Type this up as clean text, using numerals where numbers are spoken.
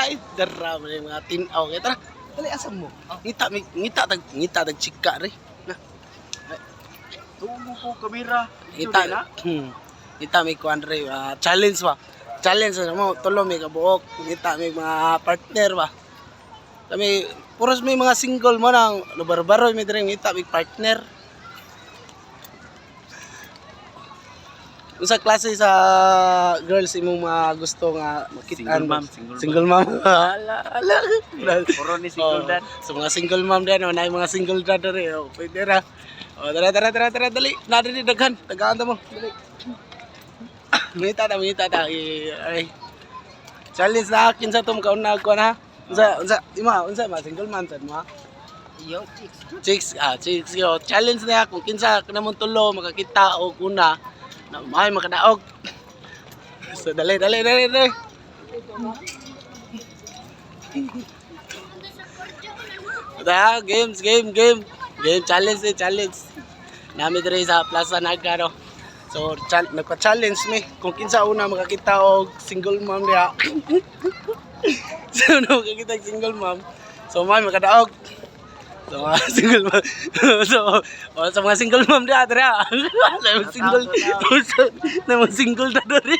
Ay, dara mo yung mga tinaw. Kaya tara, dali asam mo. Ngita tag chika rin. Tungo ko kamera. Ngita na. Ngita may kuan rin. Challenge ba? Challenge na mo. Tulo may kabuok. Ngita may mga partner ba? Kami, puros may mga single mo nang lubar-baroy may rin ngita may partner. Unsa klase sa girls imong mga gusto nga makitaan? Single mom. Ala. Puro ni single dad. Sa mga single mom din, na mga single dad rin. Pwede ra. Tara, dali. Nari ni daghan. Tagaan ta mo. Dali. Ngita ta. Ay. Challenge na akin sa tum kauna ko na. Unsa ma single mom sad mo ha? Yo, Chicks yo. Challenge na kung kinsa kanamong tulo makakita og una. Na may makadaog. So dali. Da, game challenge. Nami dire sa Plaza Naga no. So nagpa-challenge mi kung kinsa una makakita og single mom diha. So no makakita og single mom. So may makadaog. So single mom. Sa mga single mom diha dira. Single na single ta diri.